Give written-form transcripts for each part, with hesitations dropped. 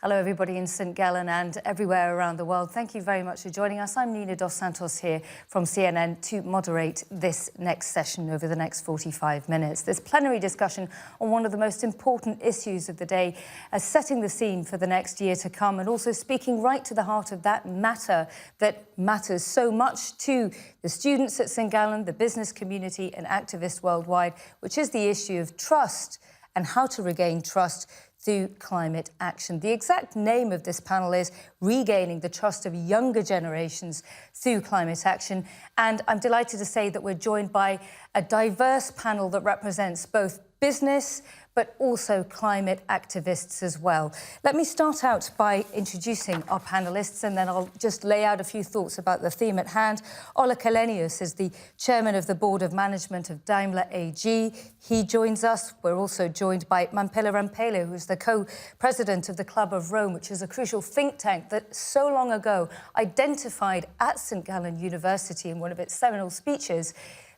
Hello, everybody in St. Gallen and everywhere around the world. Thank you very much for joining us. I'm Nina dos Santos here from CNN to moderate this next session over the next 45 minutes. This plenary discussion on one of the most important issues of the day, setting the scene for the next year to come and also speaking right to the heart of that matter that matters so much to the students at St. Gallen, the business community and activists worldwide, which is the issue of trust and how to regain trust through climate action. The exact name of this panel is Regaining the Trust of Younger Generations Through Climate Action. And I'm delighted to say that we're joined by a diverse panel that represents both business, but also climate activists as well. Let me start out by introducing our panellists, and then I'll just lay out a few thoughts about the theme at hand. Källenius is the chairman of the board of management of Daimler AG. He joins us. We're also joined by Ramphele, who's the co-president of the Club of Rome, which is a crucial think tank that so long ago identified at St. Gallen University in one of its seminal speeches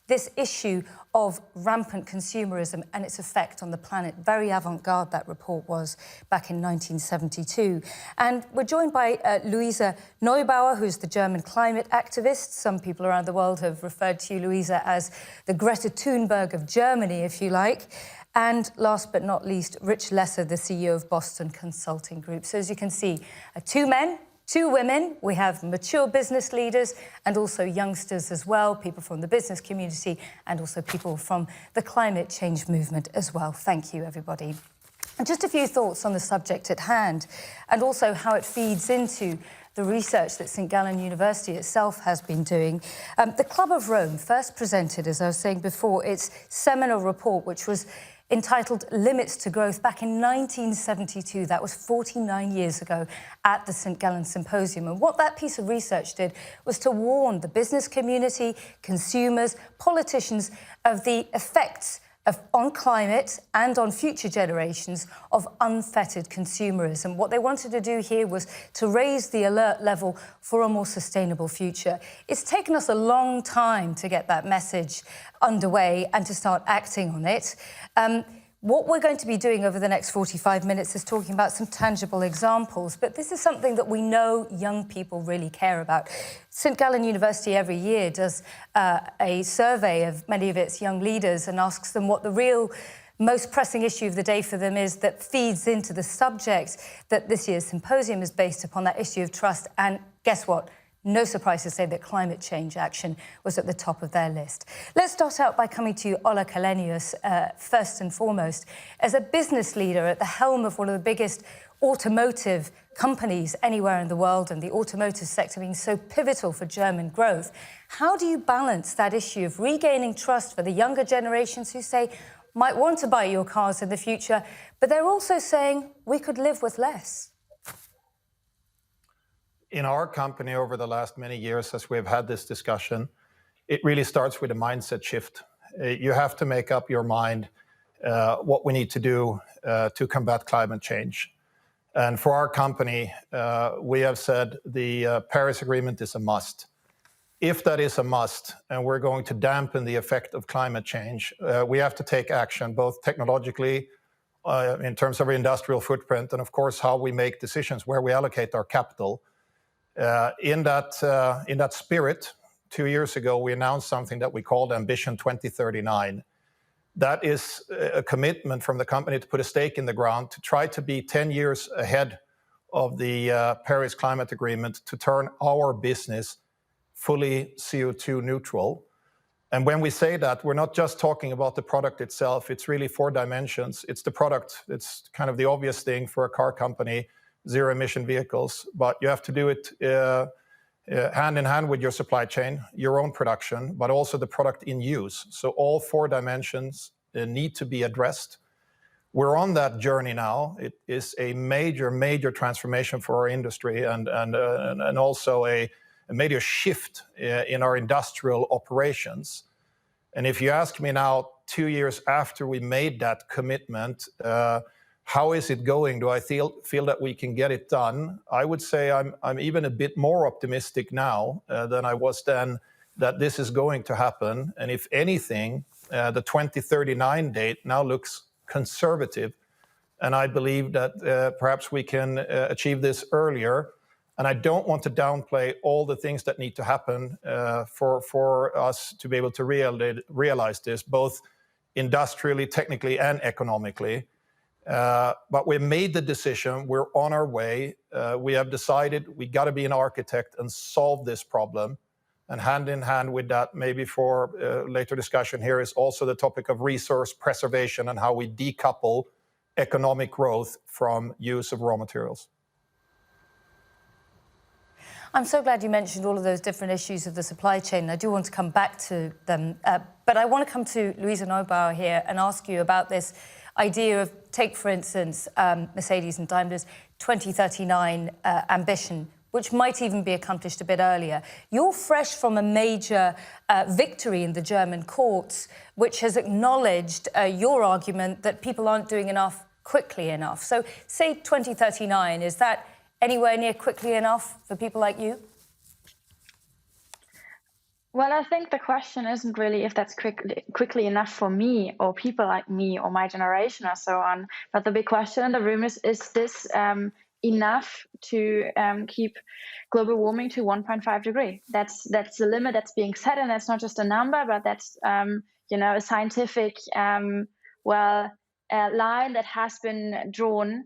this issue of rampant consumerism and its effect on the planet. Very avant-garde that report was back in 1972. And we're joined by Luisa Neubauer, who's the German climate activist. Some people around the world have referred to you, Luisa, as the Greta Thunberg of Germany, if you like. And last but not least, Rich Lesser, the CEO of Boston Consulting Group. So as you can see, two men, two women. We have mature business leaders and also youngsters as well, people from the business community and also people from the climate change movement as well. Thank you, everybody. And just a few thoughts on the subject at hand and also how it feeds into the research that St. Gallen University itself has been doing. The Club of Rome first presented, as I was saying before, its seminal report, which was entitled Limits to Growth back in 1972. That was 49 years ago at the St. Gallen Symposium. And what that piece of research did was to warn the business community, consumers, politicians of the effects on climate and on future generations of unfettered consumerism. What they wanted to do here was to raise the alert level for a more sustainable future. It's taken us a long time to get that message underway and to start acting on it. What we're going to be doing over the next 45 minutes is talking about some tangible examples, but this is something that we know young people really care about. St. Gallen University every year does a survey of many of its young leaders and asks them what the real most pressing issue of the day for them is that feeds into the subject that this year's symposium is based upon, that issue of trust. And guess what? No surprise to say that climate change action was at the top of their list. Let's start out by coming to Källenius first and foremost. As a business leader at the helm of one of the biggest automotive companies anywhere in the world, and the automotive sector being so pivotal for German growth, how do you balance that issue of regaining trust for the younger generations who say, might want to buy your cars in the future, but they're also saying we could live with less? In our company over the last many years, as we've had this discussion, it really starts with a mindset shift. You have to make up your mind what we need to do to combat climate change. And for our company, we have said the Paris Agreement is a must. If that is a must, and we're going to dampen the effect of climate change, we have to take action, both technologically, in terms of our industrial footprint, and of course, how we make decisions, where we allocate our capital. In that spirit, 2 years ago, we announced something that we called Ambition 2039. That is a commitment from the company to put a stake in the ground to try to be 10 years ahead of the Paris Climate Agreement to turn our business fully CO2 neutral. And when we say that, we're not just talking about the product itself. It's really 4 dimensions. It's the product. It's kind of the obvious thing for a car company, zero emission vehicles, but you have to do it hand in hand with your supply chain, your own production, but also the product in use. So all 4 dimensions need to be addressed. We're on that journey now. It is a major, major transformation for our industry and also a major shift in our industrial operations. And if you ask me now, 2 years after we made that commitment, how is it going? Do I feel that we can get it done? I would say I'm even a bit more optimistic now than I was then that this is going to happen. And if anything, the 2039 date now looks conservative And I believe that perhaps we can achieve this earlier. And I don't want to downplay all the things that need to happen for us to be able to realize this, both industrially, technically, and economically. But we made the decision, we're on our way. We have decided we got to be an architect and solve this problem. And hand in hand with that, maybe for later discussion here, is also the topic of resource preservation and how we decouple economic growth from use of raw materials. I'm so glad you mentioned all of those different issues of the supply chain. I do want to come back to them, but I want to come to Luisa Neubauer here and ask you about this idea of, take for instance, Mercedes and Daimler's 2039 ambition, which might even be accomplished a bit earlier. You're fresh from a major victory in the German courts, which has acknowledged your argument that people aren't doing enough quickly enough. So say 2039, is that anywhere near quickly enough for people like you? Well, I think the question isn't really if that's quickly enough for me or people like me or my generation or so on. But the big question in the room is this enough to keep global warming to 1.5 degrees? That's the limit that's being set, and that's not just a number, but that's a scientific line that has been drawn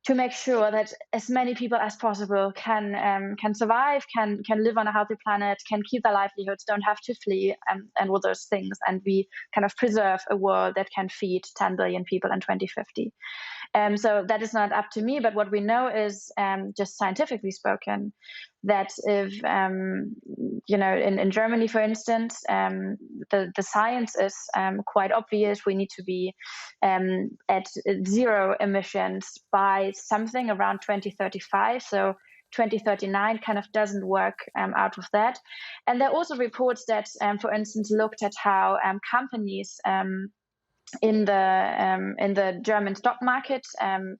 to make sure that as many people as possible can survive, can live on a healthy planet, can keep their livelihoods, don't have to flee, and all those things, and we kind of preserve a world that can feed 10 billion people in 2050. So that is not up to me, but what we know is, just scientifically spoken, that if, in Germany, for instance, the science is quite obvious. We need to be at zero emissions by something around 2035. So 2039 kind of doesn't work out of that. And there are also reports that, for instance, looked at how companies in the German stock market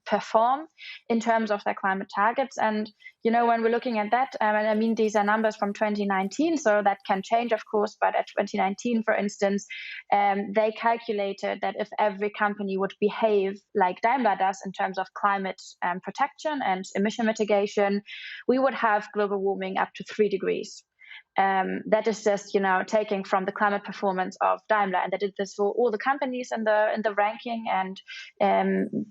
perform in terms of their climate targets. And when we're looking at that, and I mean, these are numbers from 2019, so that can change, of course, but at 2019, for instance, they calculated that if every company would behave like Daimler does in terms of climate protection and emission mitigation, we would have global warming up to 3 degrees. That is just, taking from the climate performance of Daimler, and that is this for all the companies in the ranking. And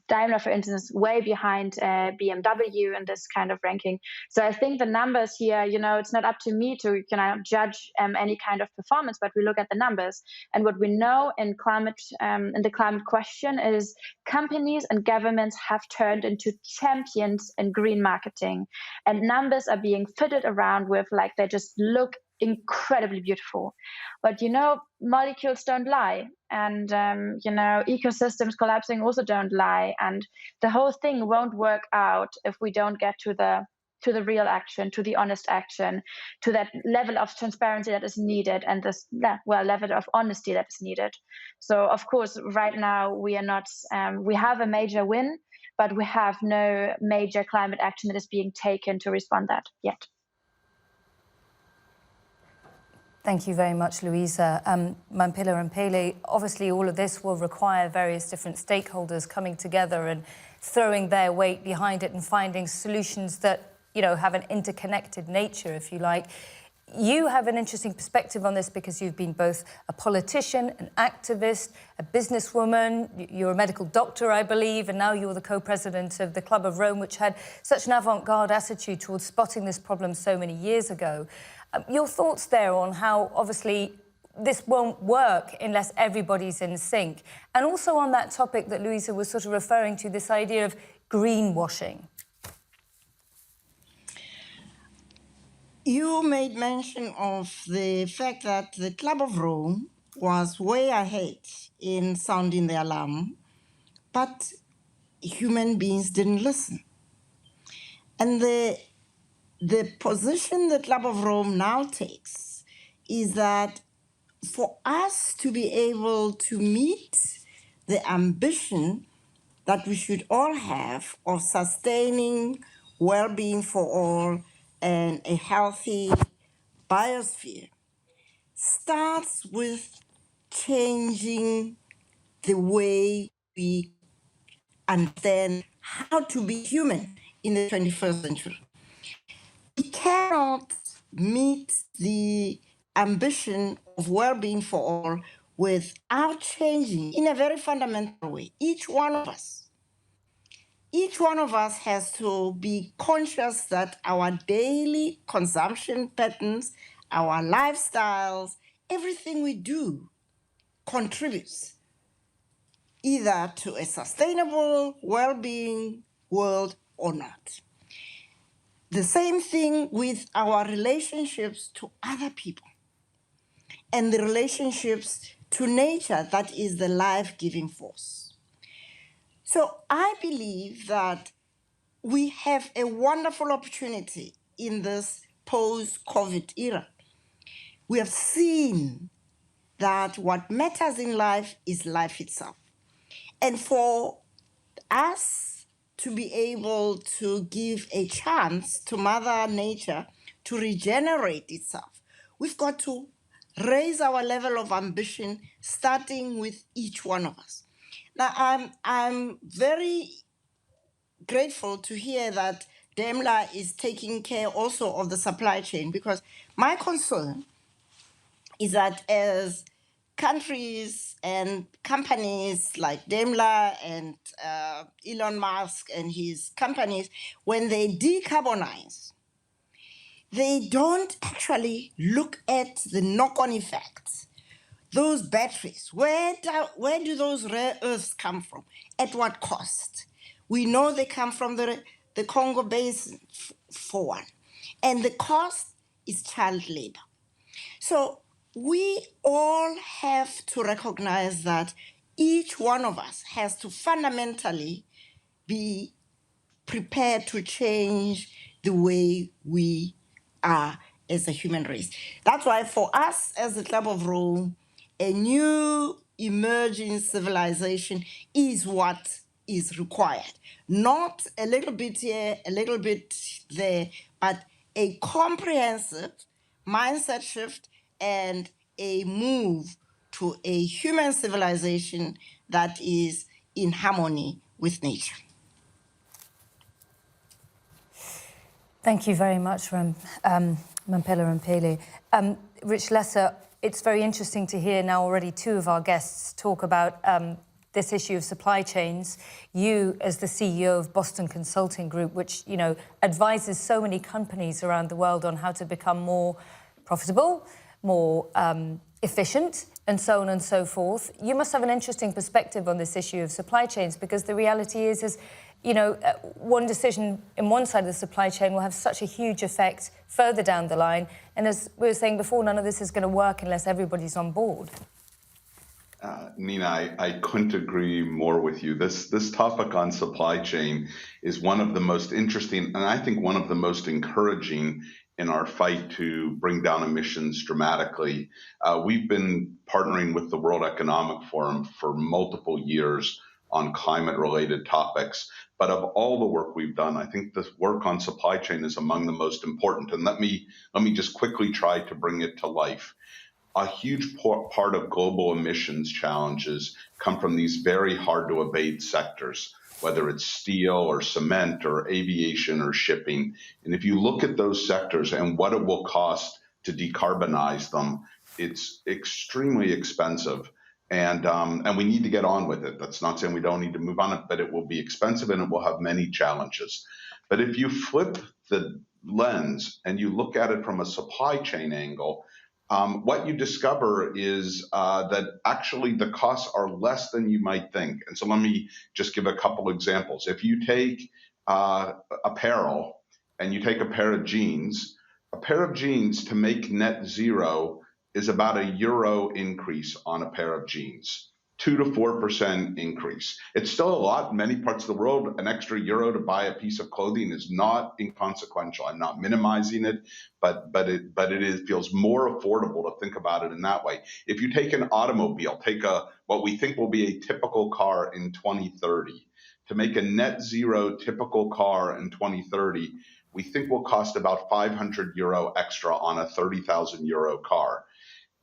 Daimler, for instance, way behind BMW in this kind of ranking. So I think the numbers here, it's not up to me to judge any kind of performance, but we look at the numbers. And what we know in the climate question is companies and governments have turned into champions in green marketing, and numbers are being fitted around with they just look incredibly beautiful. But molecules don't lie, and ecosystems collapsing also don't lie, and the whole thing won't work out if we don't get to the real action, to the honest action, to that level of transparency that is needed, and this level of honesty that is needed. So of course right now we are not we have a major win, but we have no major climate action that is being taken to respond that yet. Thank you very much, Luisa. Mamphela and Ramphele, obviously all of this will require various different stakeholders coming together and throwing their weight behind it and finding solutions that, have an interconnected nature, if you like. You have an interesting perspective on this because you've been both a politician, an activist, a businesswoman, you're a medical doctor, I believe, and now you're the co-president of the Club of Rome, which had such an avant-garde attitude towards spotting this problem so many years ago. Your thoughts there on how, obviously, this won't work unless everybody's in sync. And also on that topic that Luisa was sort of referring to, this idea of greenwashing. You made mention of the fact that the Club of Rome was way ahead in sounding the alarm, but human beings didn't listen. And the position the Club of Rome now takes is that for us to be able to meet the ambition that we should all have of sustaining well-being for all and a healthy biosphere, starts with changing the way we understand how to be human in the 21st century. We cannot meet the ambition of well-being for all without changing in a very fundamental way. Each one of us has to be conscious that our daily consumption patterns, our lifestyles, everything we do contributes either to a sustainable well-being world or not. The same thing with our relationships to other people and the relationships to nature, that is the life-giving force. So I believe that we have a wonderful opportunity in this post-COVID era. We have seen that what matters in life is life itself. And for us to be able to give a chance to Mother Nature to regenerate itself, we've got to raise our level of ambition, starting with each one of us. Now, I'm very grateful to hear that Daimler is taking care also of the supply chain, because my concern is that as countries and companies like Daimler and Elon Musk and his companies, when they decarbonize, they don't actually look at the knock-on effects. Those batteries, where do those rare earths come from? At what cost? We know they come from the Congo Basin, for one. And the cost is child labor. So we all have to recognize that each one of us has to fundamentally be prepared to change the way we are as a human race. That's why for us as the Club of Rome, a new emerging civilization is what is required. Not a little bit here, a little bit there, but a comprehensive mindset shift and a move to a human civilization that is in harmony with nature. Thank you very much, Mamphela Ramphele. Rich Lesser, it's very interesting to hear now already two of our guests talk about this issue of supply chains. You, as the CEO of Boston Consulting Group, which advises so many companies around the world on how to become more profitable, more efficient, and so on and so forth. You must have an interesting perspective on this issue of supply chains, because the reality is one decision in one side of the supply chain will have such a huge effect further down the line. And as we were saying before, none of this is going to work unless everybody's on board. Nina, I couldn't agree more with you. This topic on supply chain is one of the most interesting, and I think one of the most encouraging in our fight to bring down emissions dramatically. We've been partnering with the World Economic Forum for multiple years on climate-related topics. But of all the work we've done, I think this work on supply chain is among the most important. And let me just quickly try to bring it to life. A huge part of global emissions challenges come from these very hard to abate sectors, whether it's steel or cement or aviation or shipping. And if you look at those sectors and what it will cost to decarbonize them, it's extremely expensive. And we need to get on with it. That's not saying we don't need to move on it, but it will be expensive and it will have many challenges. But if you flip the lens and you look at it from a supply chain angle, what you discover is that actually the costs are less than you might think. And so let me just give a couple examples. If you take apparel and you take a pair of jeans to make net zero is about €1 increase on a pair of jeans, 2 to 4% increase. It's still a lot in many parts of the world. An extra €1 to buy a piece of clothing is not inconsequential. I'm not minimizing it, but it feels more affordable to think about it in that way. If you take an automobile, take what we think will be a typical car in 2030, to make a net zero typical car in 2030, we think will cost about €500 extra on a €30,000 car.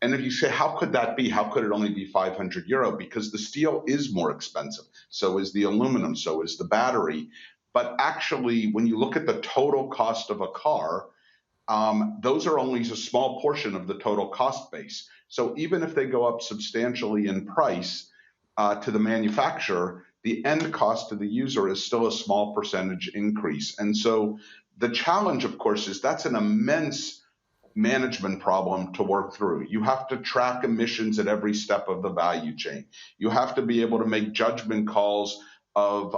And if you say, how could that be? How could it only be €500? Because the steel is more expensive. So is the aluminum, so is the battery. But actually, when you look at the total cost of a car, those are only a small portion of the total cost base. So even if they go up substantially in price to the manufacturer, the end cost to the user is still a small percentage increase. And so the challenge, of course, is that's an immense management problem to work through. You have to track emissions at every step of the value chain. You have to be able to make judgment calls of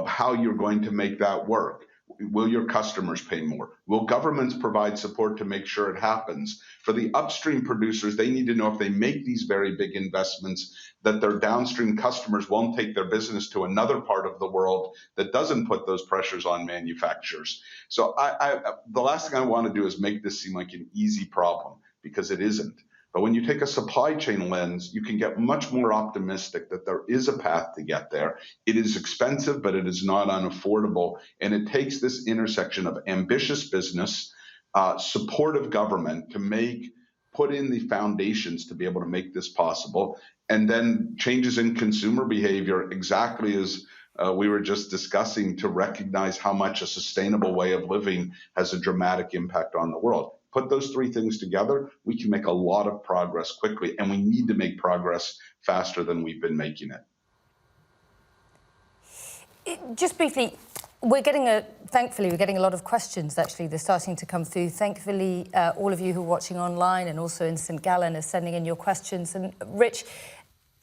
how you're going to make that work. Will your customers pay more? Will governments provide support to make sure it happens? For the upstream producers, they need to know if they make these very big investments, that their downstream customers won't take their business to another part of the world that doesn't put those pressures on manufacturers. So the last thing I want to do is make this seem like an easy problem, because it isn't. But when you take a supply chain lens, you can get much more optimistic that there is a path to get there. It is expensive, but it is not unaffordable. And it takes this intersection of ambitious business, supportive government to put in the foundations to be able to make this possible, and then changes in consumer behavior, exactly as we were just discussing, to recognize how much a sustainable way of living has a dramatic impact on the world. Put those three things together, we can make a lot of progress quickly, and we need to make progress faster than we've been making it. Just briefly, thankfully, we're getting a lot of questions, actually. They're starting to come through. Thankfully, all of you who are watching online and also in St. Gallen are sending in your questions. And Rich,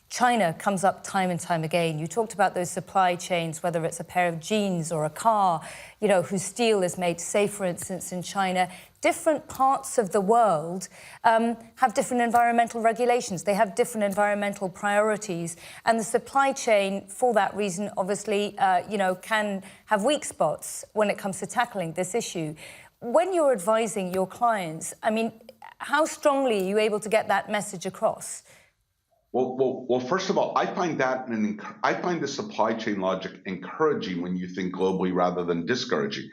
China comes up time and time again. You talked about those supply chains, whether it's a pair of jeans or a car, whose steel is made, say, for instance, in China. Different parts of the world have different environmental regulations. They have different environmental priorities. And the supply chain, for that reason, obviously, can have weak spots when it comes to tackling this issue. When you're advising your clients, how strongly are you able to get that message across? Well, first of all, I find the supply chain logic encouraging when you think globally rather than discouraging.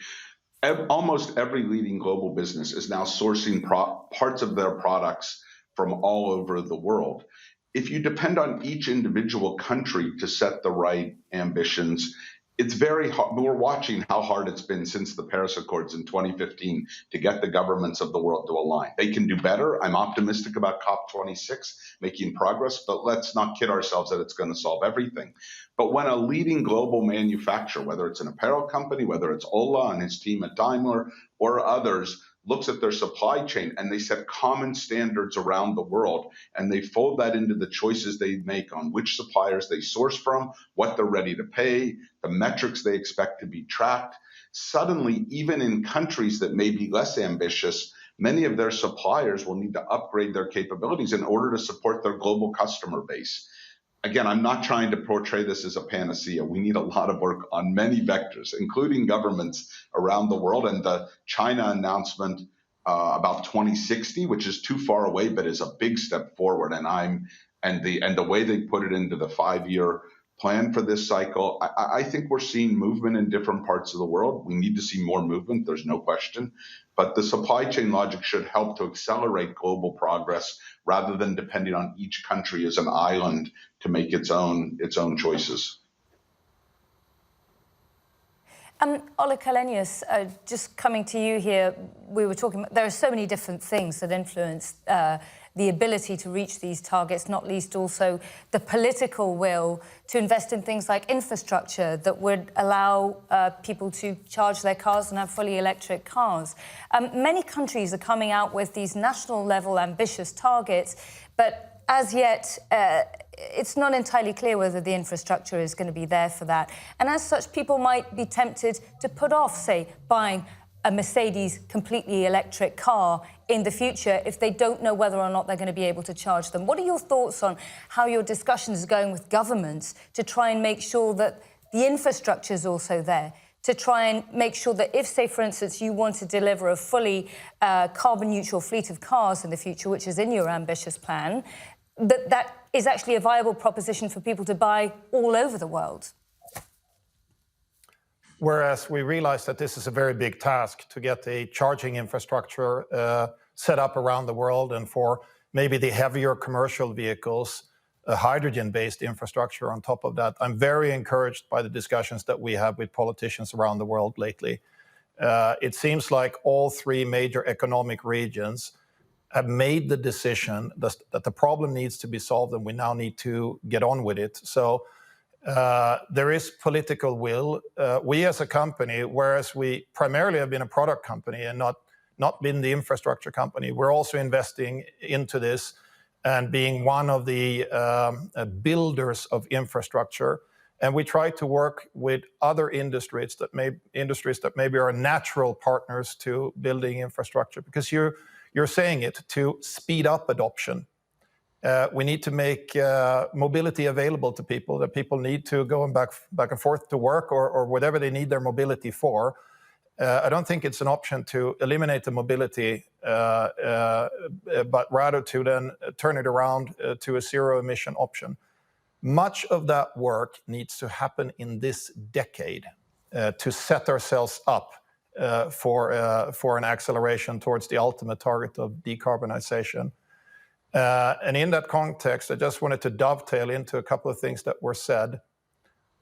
Almost every leading global business is now sourcing parts of their products from all over the world. If you depend on each individual country to set the right ambitions, it's very hard. We're watching how hard it's been since the Paris Accords in 2015 to get the governments of the world to align. They can do better. I'm optimistic about COP26 making progress, but let's not kid ourselves that it's going to solve everything. But when a leading global manufacturer, whether it's an apparel company, whether it's Ola and his team at Daimler or others, looks at their supply chain and they set common standards around the world, and they fold that into the choices they make on which suppliers they source from, what they're ready to pay, the metrics they expect to be tracked. Suddenly, even in countries that may be less ambitious, many of their suppliers will need to upgrade their capabilities in order to support their global customer base. Again, I'm not trying to portray this as a panacea. We need a lot of work on many vectors, including governments around the world. And the China announcement about 2060, which is too far away, but is a big step forward. And the way they put it into the 5-year plan for this cycle, I think we're seeing movement in different parts of the world. We need to see more movement, there's no question. But the supply chain logic should help to accelerate global progress rather than depending on each country as an island to make its own choices. Ola Källenius, just coming to you here, we were talking, there are so many different things that influence the ability to reach these targets, not least also the political will to invest in things like infrastructure that would allow people to charge their cars and have fully electric cars. Many countries are coming out with these national level ambitious targets, but as yet, it's not entirely clear whether the infrastructure is going to be there for that. And as such, people might be tempted to put off, say, buying a Mercedes completely electric car in the future if they don't know whether or not they're going to be able to charge them. What are your thoughts on how your discussions are going with governments to try and make sure that the infrastructure is also there, to try and make sure that if, say, for instance, you want to deliver a fully carbon neutral fleet of cars in the future, which is in your ambitious plan, that is actually a viable proposition for people to buy all over the world? Whereas we realize that this is a very big task to get a charging infrastructure set up around the world, and for maybe the heavier commercial vehicles, a hydrogen-based infrastructure on top of that. I'm very encouraged by the discussions that we have with politicians around the world lately. It seems like all three major economic regions have made the decision that the problem needs to be solved, and we now need to get on with it. So there is political will. We as a company, whereas we primarily have been a product company and not been the infrastructure company, we're also investing into this and being one of the builders of infrastructure. And we try to work with other industries that maybe are natural partners to building infrastructure, because you're saying it, to speed up adoption. We need to make mobility available to people, that people need to go back and forth to work or whatever they need their mobility for. I don't think it's an option to eliminate the mobility, but rather to then turn it around to a zero-emission option. Much of that work needs to happen in this decade to set ourselves up for an acceleration towards the ultimate target of decarbonization. And in that context, I just wanted to dovetail into a couple of things that were said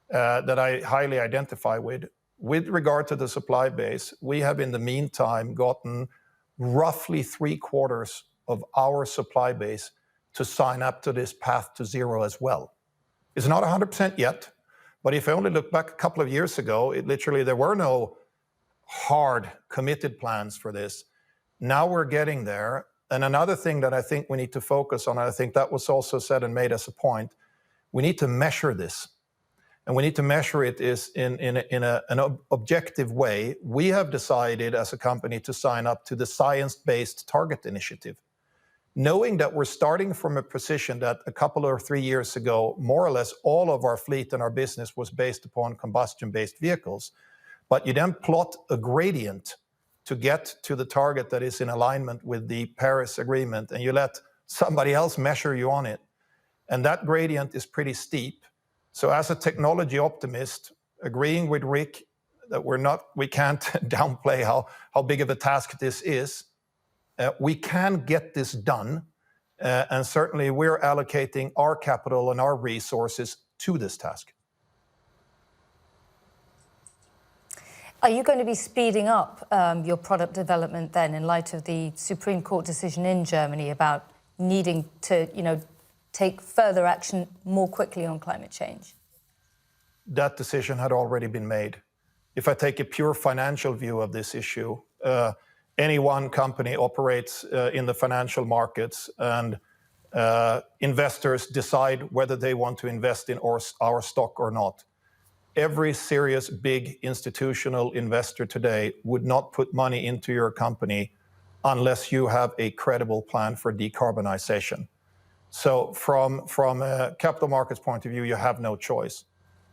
that I highly identify with. With regard to the supply base, we have in the meantime gotten roughly 3/4 of our supply base to sign up to this path to zero as well. It's not 100% yet, but if I only look back a couple of years ago, there were no hard committed plans for this. Now we're getting there. And another thing that I think we need to focus on, and I think that was also said and made as a point, we need to measure this. And we need to measure it in an objective way. We have decided as a company to sign up to the Science-Based Target Initiative, knowing that we're starting from a position that a couple or 3 years ago, more or less all of our fleet and our business was based upon combustion-based vehicles. But you then plot a gradient to get to the target that is in alignment with the Paris Agreement, and you let somebody else measure you on it. And that gradient is pretty steep. So as a technology optimist, agreeing with Rick that we can't downplay how big of a task this is, we can get this done. And certainly we're allocating our capital and our resources to this task. Are you going to be speeding up your product development then, in light of the Supreme Court decision in Germany about needing to, take further action more quickly on climate change? That decision had already been made. If I take a pure financial view of this issue, any one company operates in the financial markets, and investors decide whether they want to invest in our stock or not. Every serious big institutional investor today would not put money into your company unless you have a credible plan for decarbonization. So from a capital markets point of view, you have no choice.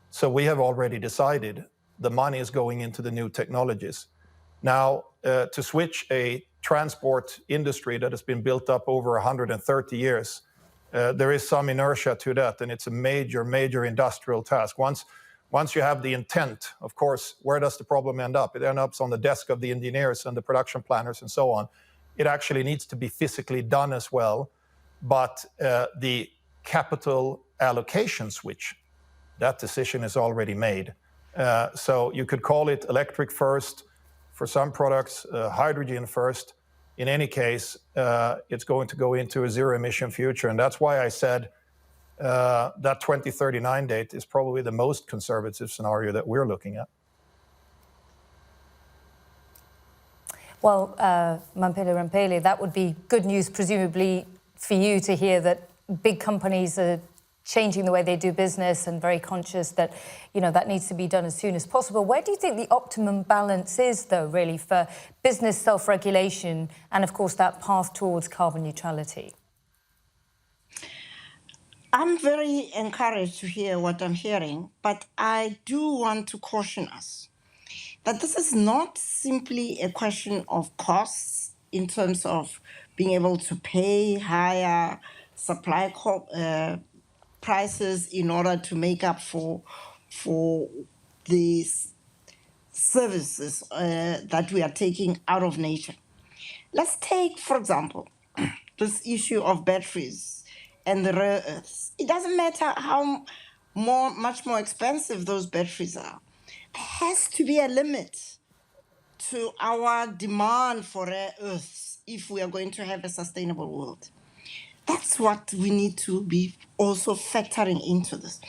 So we have already decided the money is going into the new technologies. Now, to switch a transport industry that has been built up over 130 years, there is some inertia to that, and it's a major industrial task. Once you have the intent, of course, where does the problem end up? It ends up on the desk of the engineers and the production planners and so on. It actually needs to be physically done as well. But the capital allocation switch, that decision is already made. So you could call it electric first for some products, hydrogen first. In any case, it's going to go into a zero-emission future. And that's why I said that 2039 date is probably the most conservative scenario that we're looking at. Well, Mamphela, Ramphele, that would be good news, presumably, for you to hear that big companies are changing the way they do business and very conscious that, that needs to be done as soon as possible. Where do you think the optimum balance is, though, really, for business self-regulation and, of course, that path towards carbon neutrality? I'm very encouraged to hear what I'm hearing, but I do want to caution us that this is not simply a question of costs in terms of being able to pay higher supply prices in order to make up for these services that we are taking out of nature. Let's take, for example, this issue of batteries and the rare earths. It doesn't matter how much more expensive those batteries are. There has to be a limit to our demand for rare earths if we are going to have a sustainable world. That's what we need to be also factoring into this.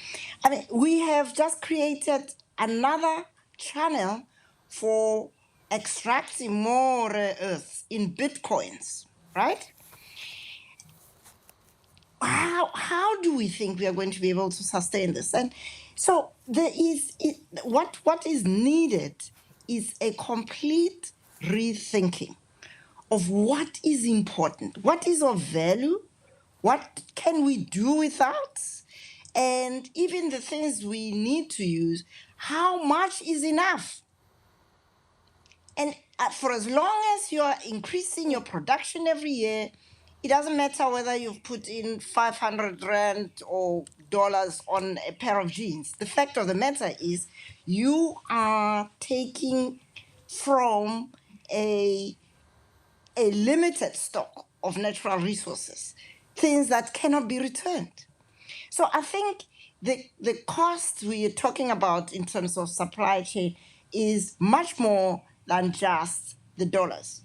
I mean, we have just created another channel for extracting more rare earths in bitcoins, right? How do we think we are going to be able to sustain this? And so what is needed is a complete rethinking of what is important, what is of value, what can we do without, and even the things we need to use, how much is enough? And for as long as you are increasing your production every year, it doesn't matter whether you've put in 500 Rand or dollars on a pair of jeans. The fact of the matter is you are taking from a limited stock of natural resources, things that cannot be returned. So I think the cost we are talking about in terms of supply chain is much more than just the dollars.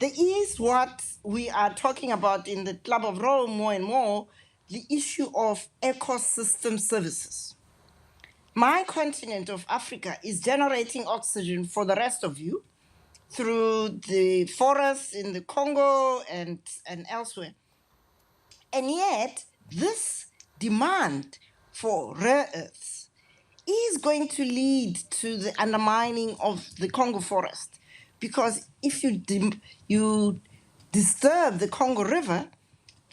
There is what we are talking about in the Club of Rome more and more, the issue of ecosystem services. My continent of Africa is generating oxygen for the rest of you through the forests in the Congo and elsewhere. And yet, this demand for rare earths is going to lead to the undermining of the Congo forest. Because if you disturb the Congo River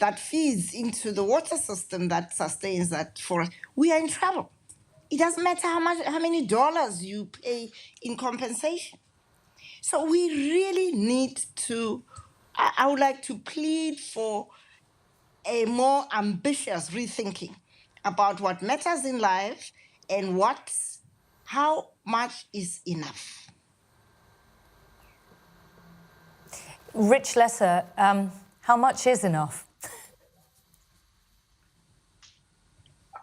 that feeds into the water system that sustains that forest, we are in trouble. It doesn't matter how many dollars you pay in compensation. So we really need to, I would like to plead for a more ambitious rethinking about what matters in life and how much is enough. Rich Lesser, how much is enough?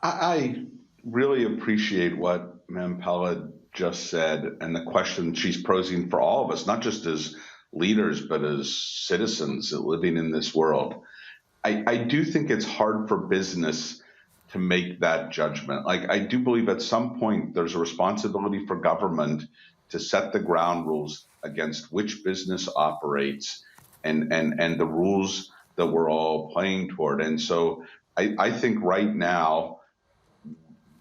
I really appreciate what Mamphela just said and the question she's posing for all of us, not just as leaders, but as citizens living in this world. I do think it's hard for business to make that judgment. Like, I do believe at some point there's a responsibility for government to set the ground rules against which business operates and the rules that we're all playing toward. And so I think right now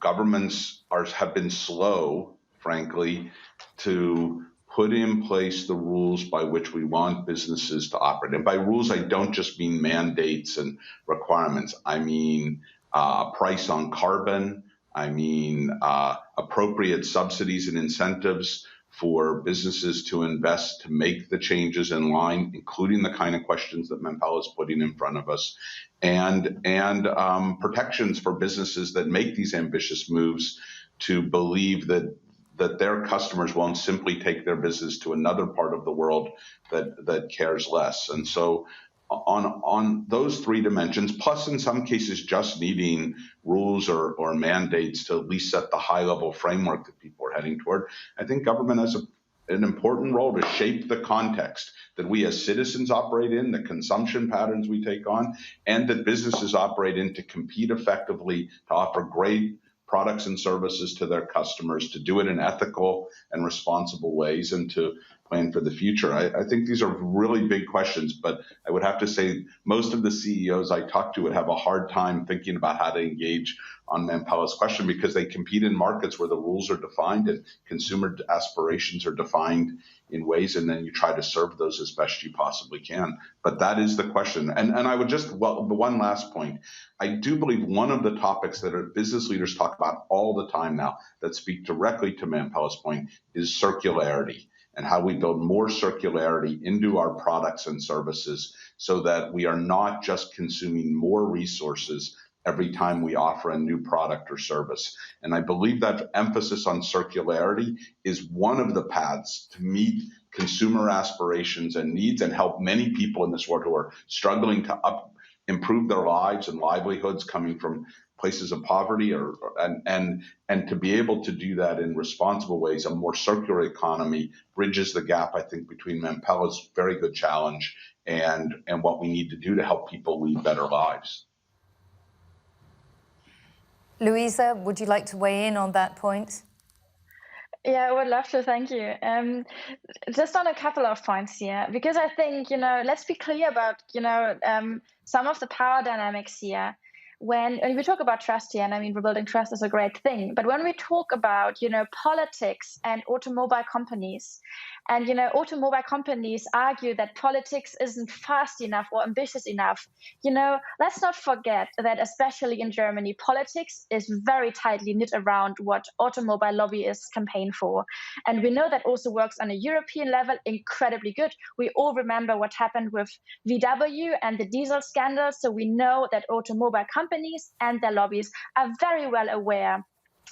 governments have been slow, frankly, to put in place the rules by which we want businesses to operate. And by rules, I don't just mean mandates and requirements. I mean a price on carbon. I mean appropriate subsidies and incentives for businesses to invest, to make the changes in line, including the kind of questions that Mamphela is putting in front of us, and protections for businesses that make these ambitious moves to believe that their customers won't simply take their business to another part of the world that cares less. And so on those three dimensions, plus in some cases just needing rules or mandates to at least set the high-level framework that people are heading toward, I think government has an important role to shape the context that we as citizens operate in, the consumption patterns we take on, and that businesses operate in to compete effectively, to offer great products and services to their customers, to do it in ethical and responsible ways, and to plan for the future. I think these are really big questions, but I would have to say most of the CEOs I talk to would have a hard time thinking about how to engage on Mamphela's question because they compete in markets where the rules are defined and consumer aspirations are defined in ways, and then you try to serve those as best you possibly can. But that is the question. And I would just, one last point. I do believe one of the topics that business leaders talk about all the time now that speak directly to Mamphela's point is circularity, and how we build more circularity into our products and services so that we are not just consuming more resources every time we offer a new product or service. And I believe that emphasis on circularity is one of the paths to meet consumer aspirations and needs and help many people in this world who are struggling to improve their lives and livelihoods coming from places of poverty, and to be able to do that in responsible ways. A more circular economy bridges the gap, I think, between Mamphela's very good challenge and what we need to do to help people lead better lives. Luisa, would you like to weigh in on that point? Yeah, I would love to. Thank you. Just on a couple of points here, because I think, let's be clear about, some of the power dynamics here. When we talk about trust here, and I mean, rebuilding trust is a great thing, but when we talk about, politics and automobile companies, and, automobile companies argue that politics isn't fast enough or ambitious enough, let's not forget that especially in Germany, politics is very tightly knit around what automobile lobbyists campaign for. And we know that also works on a European level incredibly good. We all remember what happened with VW and the diesel scandal. So we know that automobile companies and their lobbies are very well aware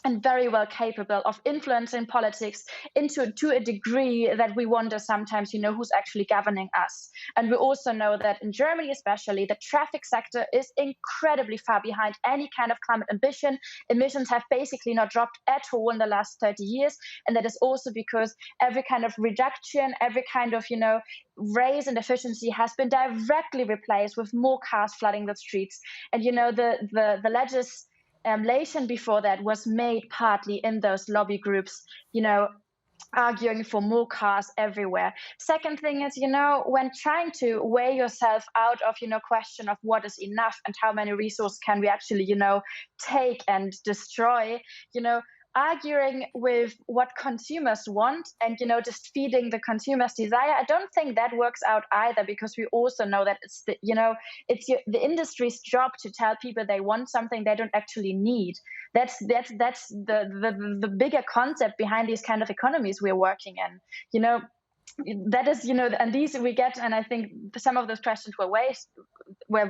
and very well capable of influencing politics to a degree that we wonder sometimes, who's actually governing us. And we also know that in Germany, especially, the traffic sector is incredibly far behind any kind of climate ambition. Emissions have basically not dropped at all in the last 30 years. And that is also because every kind of reduction, every kind of, raise in efficiency has been directly replaced with more cars flooding the streets. And, the legislation before that was made partly in those lobby groups, arguing for more cars everywhere. Second thing is, when trying to weigh yourself out of, question of what is enough and how many resources can we actually, take and destroy, arguing with what consumers want and, just feeding the consumers' desire, I don't think that works out either, because we also know that it's the industry's job to tell people they want something they don't actually need. That's the bigger concept behind these kind of economies we're working in. That is, and these we get, and I think some of those questions were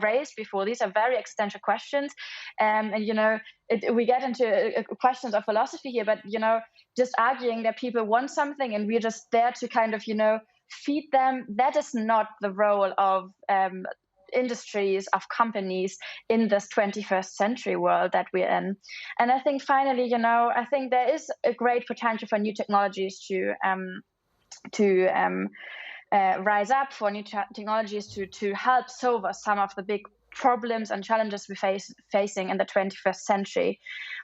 raised before. These are very existential questions, and we get into questions of philosophy here. But just arguing that people want something and we're just there to kind of feed them, that is not the role of industries, of companies in this 21st century world that we're in. And I think finally, I think there is a great potential for new technologies to rise up, for new technologies to help solve some of the big problems and challenges we're facing in the 21st century.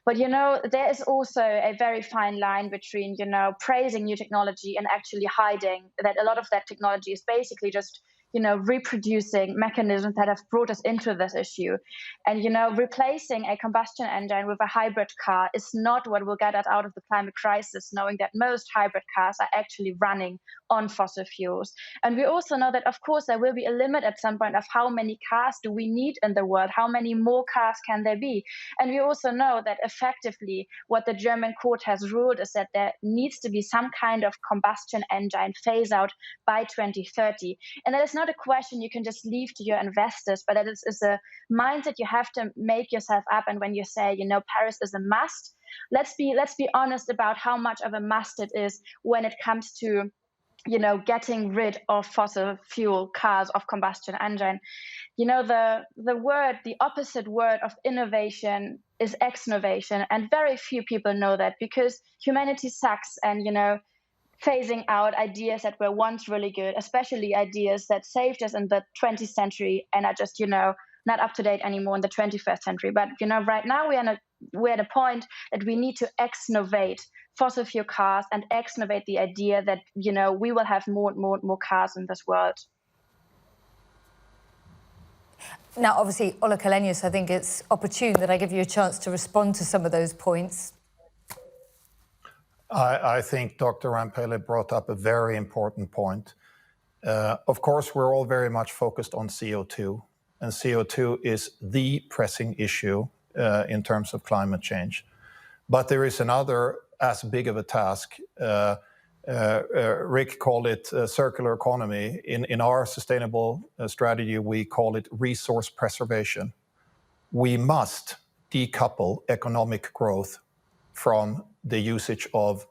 But, there is also a very fine line between, praising new technology and actually hiding that a lot of that technology is basically just reproducing mechanisms that have brought us into this issue. And, replacing a combustion engine with a hybrid car is not what will get us out of the climate crisis, knowing that most hybrid cars are actually running on fossil fuels. And we also know that, of course, there will be a limit at some point of how many cars do we need in the world, how many more cars can there be. And we also know that effectively what the German court has ruled is that there needs to be some kind of combustion engine phase out by 2030. And that is not a question you can just leave to your investors, but that is a mindset you have to make yourself up. And when you say, Paris is a must, let's be honest about how much of a must it is when it comes to getting rid of fossil fuel cars, of combustion engine. The opposite word of innovation is exnovation, and very few people know that, because humanity sucks, and phasing out ideas that were once really good, especially ideas that saved us in the 20th century and are just, not up to date anymore in the 21st century. But, right now we're at a point that we need to exnovate fossil fuel cars and exnovate the idea that, we will have more and more cars in this world. Now, obviously, Ola Källenius, I think it's opportune that I give you a chance to respond to some of those points. I think Dr. Ramphele brought up a very important point. Of course, we're all very much focused on CO2, and CO2 is the pressing issue in terms of climate change. But there is another as big of a task. Rick called it circular economy. In our sustainable strategy, we call it resource preservation. We must decouple economic growth from the usage of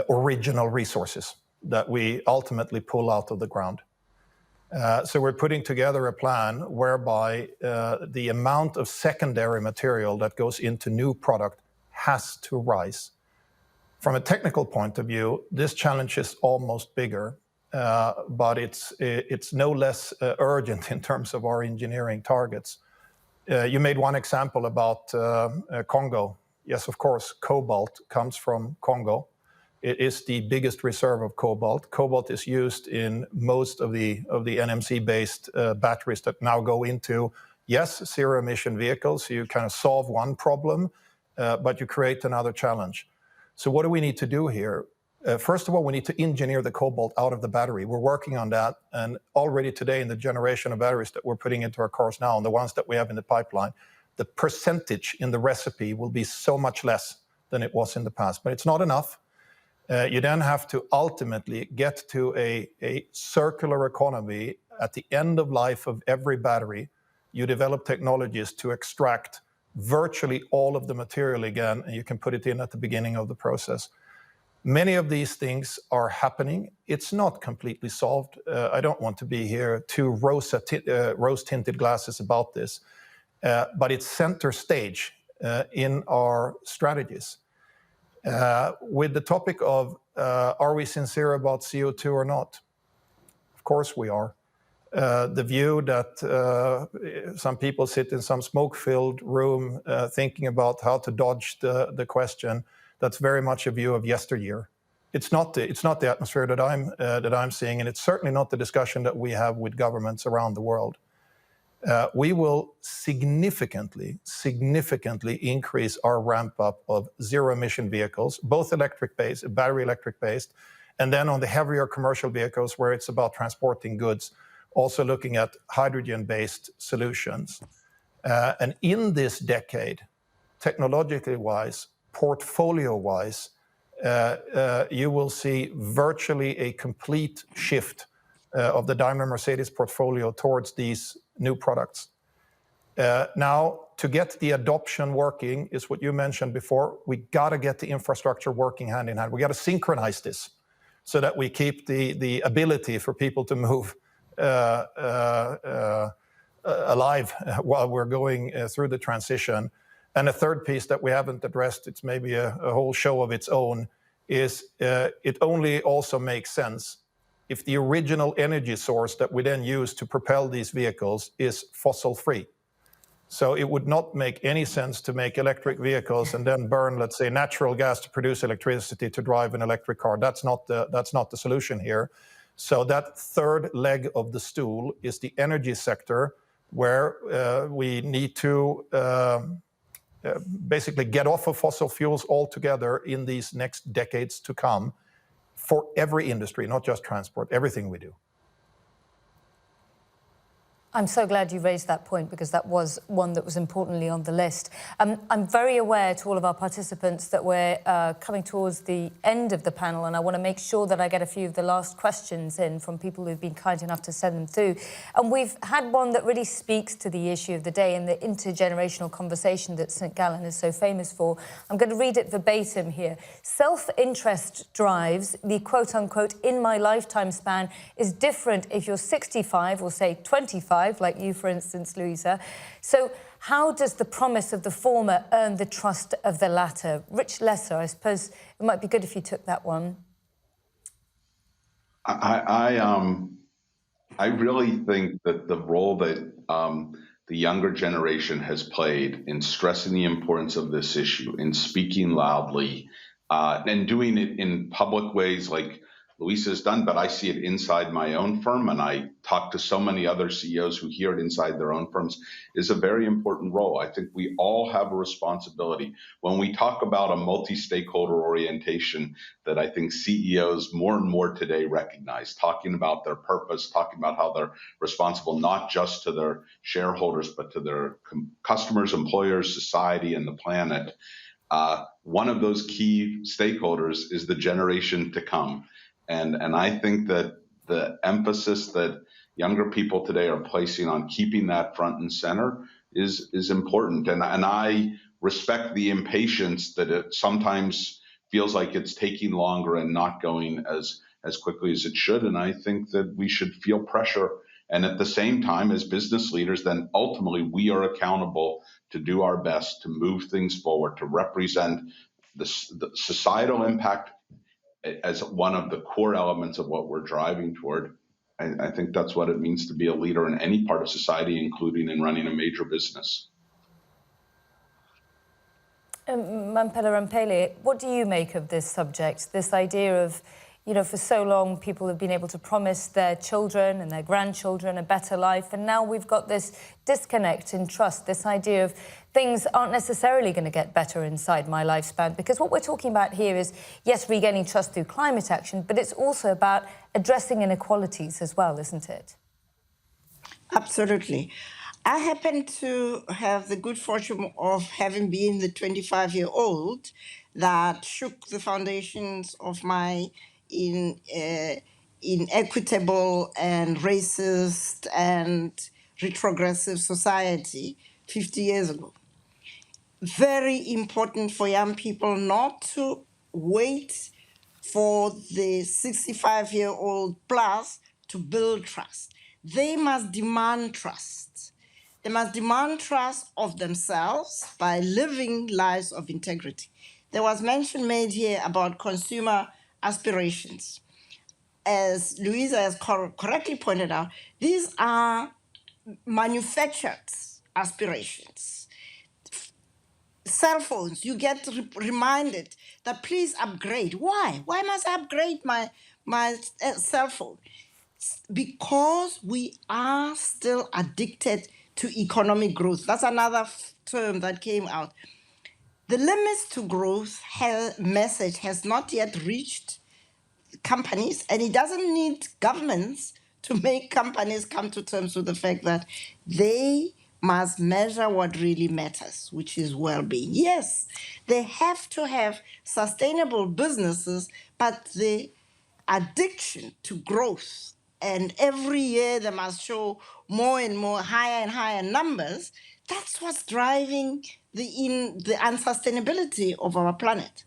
original resources. that we ultimately pull out of the ground. So we're putting together a plan whereby the amount of secondary material that goes into new product has to rise. From a technical point of view, this challenge is almost bigger, but it's no less urgent in terms of our engineering targets. You made one example about Congo. Yes, of course, cobalt comes from Congo. It is the biggest reserve of cobalt. Cobalt is used in most of the NMC-based batteries that now go into, yes, zero-emission vehicles. You kind of solve one problem, but you create another challenge. So what do we need to do here? First of all, we need to engineer the cobalt out of the battery. We're working on that, and already today in the generation of batteries that we're putting into our cars now, and the ones that we have in the pipeline, the percentage in the recipe will be so much less than it was in the past. But it's not enough. You then have to ultimately get to a circular economy. At the end of life of every battery, you develop technologies to extract virtually all of the material again, and you can put it in at the beginning of the process. Many of these things are happening. It's not completely solved. I don't want to be here too rose-tinted glasses about this, but it's center stage in our strategies. With the topic of are we sincere about CO2 or not? Of course we are. The view that some people sit in some smoke-filled room thinking about how to dodge the question, that's very much a view of yesteryear. It's not the atmosphere that I'm seeing, and it's certainly not the discussion that we have with governments around the world. We will significantly increase our ramp up of zero-emission vehicles, both electric-based, battery electric-based, and then on the heavier commercial vehicles where it's about transporting goods, also looking at hydrogen-based solutions. And in this decade, technologically-wise, portfolio-wise, you will see virtually a complete shift of the Daimler Mercedes portfolio towards these new products. Now, to get the adoption working is what you mentioned before. We got to get the infrastructure working hand in hand. We got to synchronize this so that we keep the ability for people to move alive while we're going through the transition. And a third piece that we haven't addressed, it's maybe a whole show of its own, is it only also makes sense if the original energy source that we then use to propel these vehicles is fossil-free. So it would not make any sense to make electric vehicles and then burn, let's say, natural gas to produce electricity to drive an electric car. That's not the solution here. So that third leg of the stool is the energy sector, where we need to basically get off of fossil fuels altogether in these next decades to come, for every industry, not just transport, everything we do. I'm so glad you raised that point, because that was one that was importantly on the list. I'm very aware to all of our participants that we're coming towards the end of the panel, and I want to make sure that I get a few of the last questions in from people who've been kind enough to send them through. And we've had one that really speaks to the issue of the day and the intergenerational conversation that St. Gallen is so famous for. I'm going to read it verbatim here. Self-interest drives the quote-unquote in my lifetime span is different if you're 65 or say 25, like you, for instance, Luisa. So how does the promise of the former earn the trust of the latter? Rich Lesser, I suppose it might be good if you took that one. I really think that the role that the younger generation has played in stressing the importance of this issue, in speaking loudly, and doing it in public ways like Luisa has done, but I see it inside my own firm, and I talk to so many other CEOs who hear it inside their own firms, is a very important role. I think we all have a responsibility. When we talk about a multi-stakeholder orientation that I think CEOs more and more today recognize, talking about their purpose, talking about how they're responsible not just to their shareholders, but to their customers, employers, society, and the planet. One of those key stakeholders is the generation to come. And I think that the emphasis that younger people today are placing on keeping that front and center is important. And I respect the impatience that it sometimes feels like it's taking longer and not going as as quickly as it should. And I think that we should feel pressure. And at the same time, as business leaders, then ultimately we are accountable to do our best to move things forward, to represent the societal impact as one of the core elements of what we're driving toward. I think that's what it means to be a leader in any part of society, including in running a major business. Mamphela, Ramphele, what do you make of this subject, this idea of, for so long people have been able to promise their children and their grandchildren a better life, and now we've got this disconnect in trust, this idea of things aren't necessarily going to get better inside my lifespan, because what we're talking about here is, yes, regaining trust through climate action, but it's also about addressing inequalities as well, isn't it? Absolutely. I happen to have the good fortune of having been the 25-year-old that shook the foundations of my inequitable and racist and retrogressive society 50 years ago. Very important for young people not to wait for the 65-year-old plus to build trust. They must demand trust. They must demand trust of themselves by living lives of integrity. There was mention made here about consumer aspirations. As Luisa has correctly pointed out, these are manufactured aspirations. Cell phones, you get reminded that please upgrade. Why? Why must I upgrade my cell phone? Because we are still addicted to economic growth. That's another term that came out. The limits to growth message has not yet reached companies, and it doesn't need governments to make companies come to terms with the fact that they must measure what really matters, which is well-being. Yes, they have to have sustainable businesses, but the addiction to growth, and every year they must show more and more higher and higher numbers, that's what's driving the unsustainability of our planet.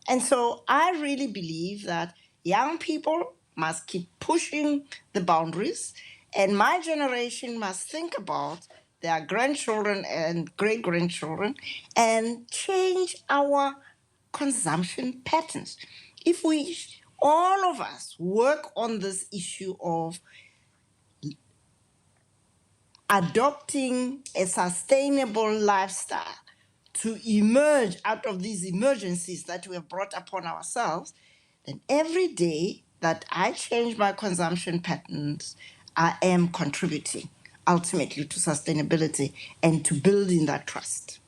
And so I really believe that young people must keep pushing the boundaries, and my generation must think about their grandchildren and great-grandchildren and change our consumption patterns. If we, all of us, work on this issue of adopting a sustainable lifestyle to emerge out of these emergencies that we have brought upon ourselves, then every day that I change my consumption patterns, I am contributing ultimately to sustainability and to building that trust.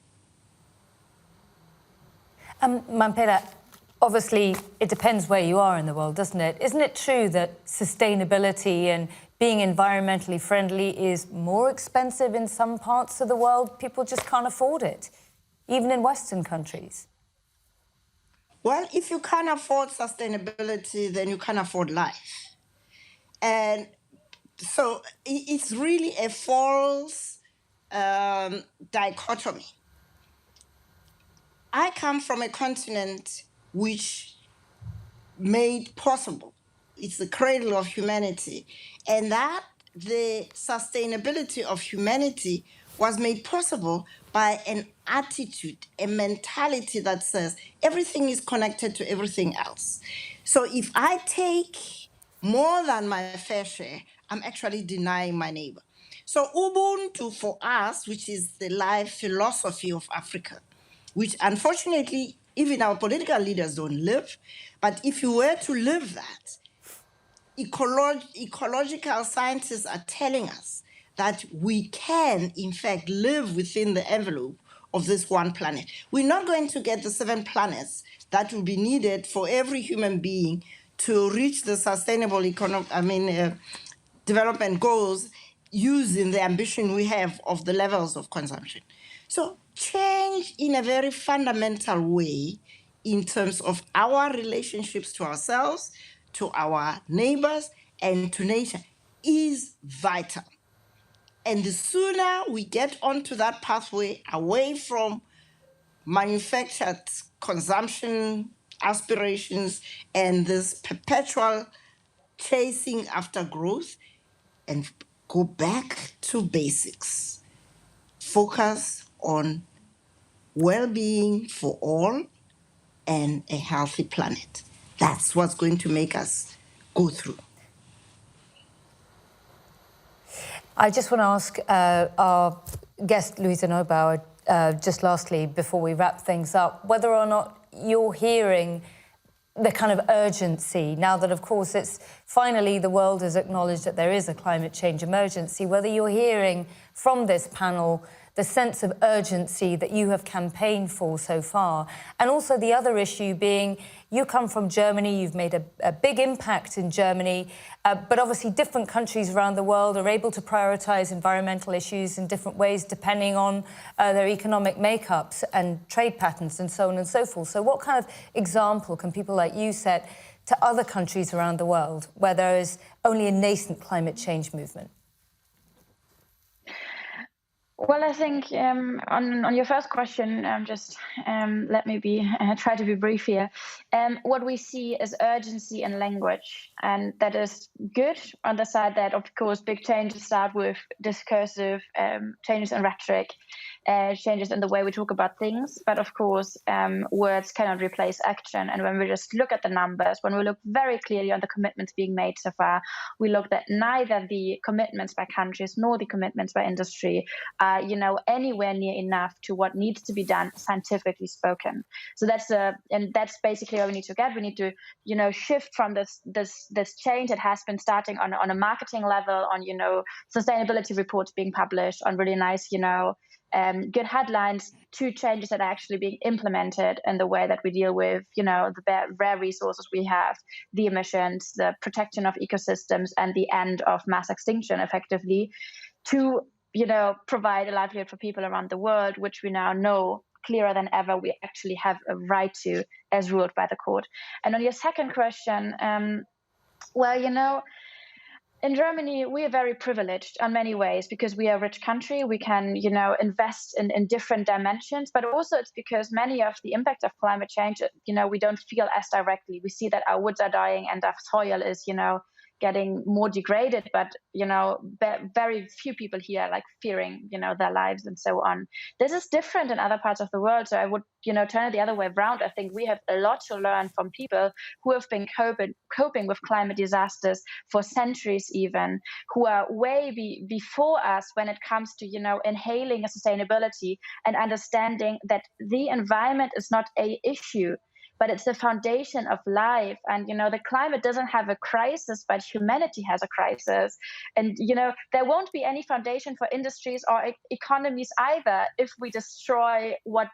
Mamphela, obviously it depends where you are in the world, doesn't it? Isn't it true that sustainability and being environmentally friendly is more expensive in some parts of the world? People just can't afford it, even in Western countries. Well, if you can't afford sustainability, then you can't afford life. And so it's really a false dichotomy. I come from a continent which made possible, it's the cradle of humanity, and that the sustainability of humanity was made possible by an attitude, a mentality that says everything is connected to everything else. So if I take more than my fair share, I'm actually denying my neighbor. So Ubuntu for us, which is the life philosophy of Africa, which unfortunately even our political leaders don't live, but if you were to live that, ecological scientists are telling us that we can, in fact, live within the envelope of this one planet. We're not going to get the 7 planets that will be needed for every human being to reach the sustainable development goals using the ambition we have of the levels of consumption. So change in a very fundamental way in terms of our relationships to ourselves, to our neighbors, and to nature is vital. And the sooner we get onto that pathway away from manufactured consumption aspirations and this perpetual chasing after growth, and go back to basics. Focus on well-being for all and a healthy planet. That's what's going to make us go through. I just want to ask our guest, Luisa Neubauer, just lastly, before we wrap things up, whether or not you're hearing the kind of urgency, now that, of course, it's finally the world has acknowledged that there is a climate change emergency, whether you're hearing from this panel the sense of urgency that you have campaigned for so far. And also the other issue being, you come from Germany, you've made a big impact in Germany, but obviously different countries around the world are able to prioritise environmental issues in different ways depending on their economic makeups and trade patterns and so on and so forth. So what kind of example can people like you set to other countries around the world where there is only a nascent climate change movement? Well, I think on your first question, just let me try to be brief here. What we see is urgency in language, and that is good on the side that, of course, big changes start with discursive changes in rhetoric, changes in the way we talk about things. But of course, words cannot replace action. And when we just look at the numbers, when we look very clearly on the commitments being made so far, we look that neither the commitments by countries nor the commitments by industry are, anywhere near enough to what needs to be done scientifically spoken. So that's basically what we need to get. We need to, shift from this change that has been starting on a marketing level, on, sustainability reports being published, on really nice, good headlines, to changes that are actually being implemented in the way that we deal with, the rare resources we have, the emissions, the protection of ecosystems, and the end of mass extinction, effectively, to, provide a livelihood for people around the world, which we now know clearer than ever we actually have a right to, as ruled by the court. And on your second question, in Germany, we are very privileged in many ways because we are a rich country. We can, invest in different dimensions, but also it's because many of the impact of climate change, we don't feel as directly. We see that our woods are dying and our soil is, getting more degraded, but very few people here are fearing their lives and so on. This is different in other parts of the world, so I would turn it the other way around. I think we have a lot to learn from people who have been coping with climate disasters for centuries, even, who are way before us when it comes to inhaling a sustainability and understanding that the environment is not a issue, but it's the foundation of life. And, the climate doesn't have a crisis, but humanity has a crisis. And, there won't be any foundation for industries or economies either if we destroy what,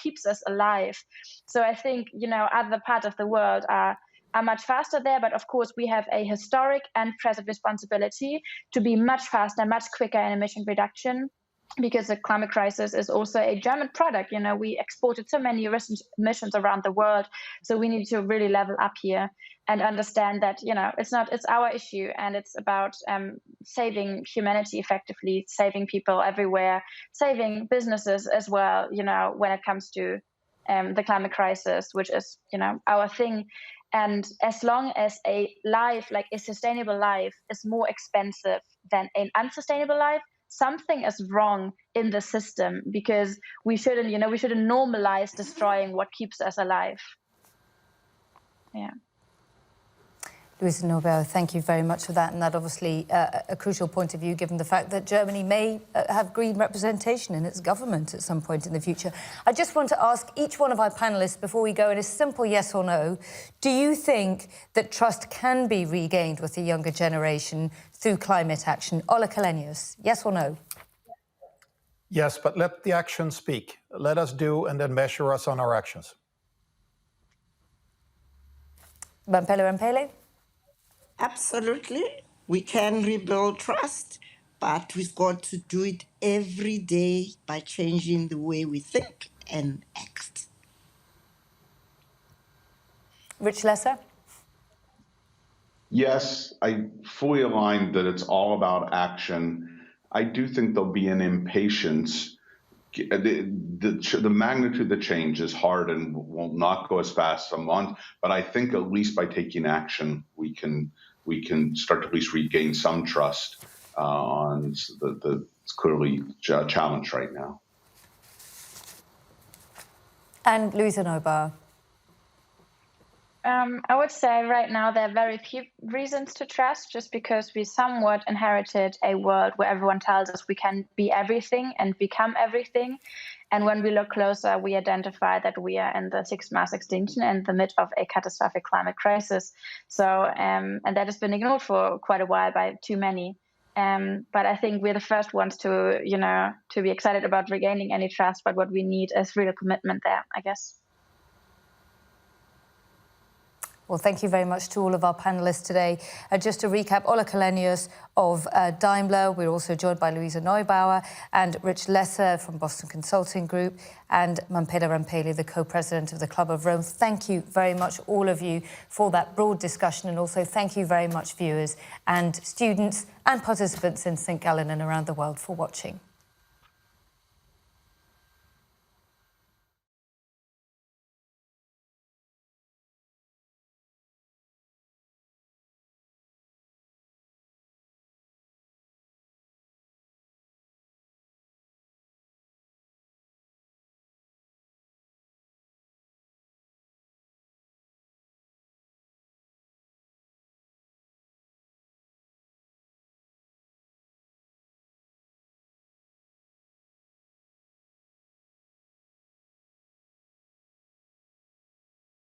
keeps us alive. So I think, other parts of the world are much faster there. But of course, we have a historic and present responsibility to be much faster, much quicker in emission reduction, because the climate crisis is also a German product. We exported so many emissions around the world. So we need to really level up here and understand that, it's our issue, and it's about saving humanity effectively, saving people everywhere, saving businesses as well, when it comes to the climate crisis, which is, our thing. And as long as a life, like a sustainable life, is more expensive than an unsustainable life, something is wrong in the system, because we shouldn't normalize destroying what keeps us alive. Yeah. Luisa Neubauer, thank you very much for that. And that obviously a crucial point of view, given the fact that Germany may have green representation in its government at some point in the future. I just want to ask each one of our panellists, before we go, in a simple yes or no, do you think that trust can be regained with the younger generation through climate action? Ola Källenius, yes or no? Yes, but let the actions speak. Let us do and then measure us on our actions. Ramphele? Absolutely. We can rebuild trust, but we've got to do it every day by changing the way we think and act. Rich Lesser? Yes, I fully align that it's all about action. I do think there'll be an impatience. The magnitude of the change is hard and will not go as fast as a month, but I think at least by taking action, we can we can start to at least regain some trust on it's clearly challenged right now. And Luisa Neubauer. I would say right now there are very few reasons to trust, just because we somewhat inherited a world where everyone tells us we can be everything and become everything. And when we look closer, we identify that we are in the sixth mass extinction and the midst of a catastrophic climate crisis. So, and that has been ignored for quite a while by too many. But I think we're the first ones to, to be excited about regaining any trust. But what we need is real commitment there, I guess. Well, thank you very much to all of our panellists today. Just to recap, Ola Källenius of Daimler. We're also joined by Luisa Neubauer and Rich Lesser from Boston Consulting Group, and Mamphela Ramphele, the co-president of the Club of Rome. Thank you very much, all of you, for that broad discussion, and also thank you very much, viewers and students and participants in St. Gallen and around the world, for watching.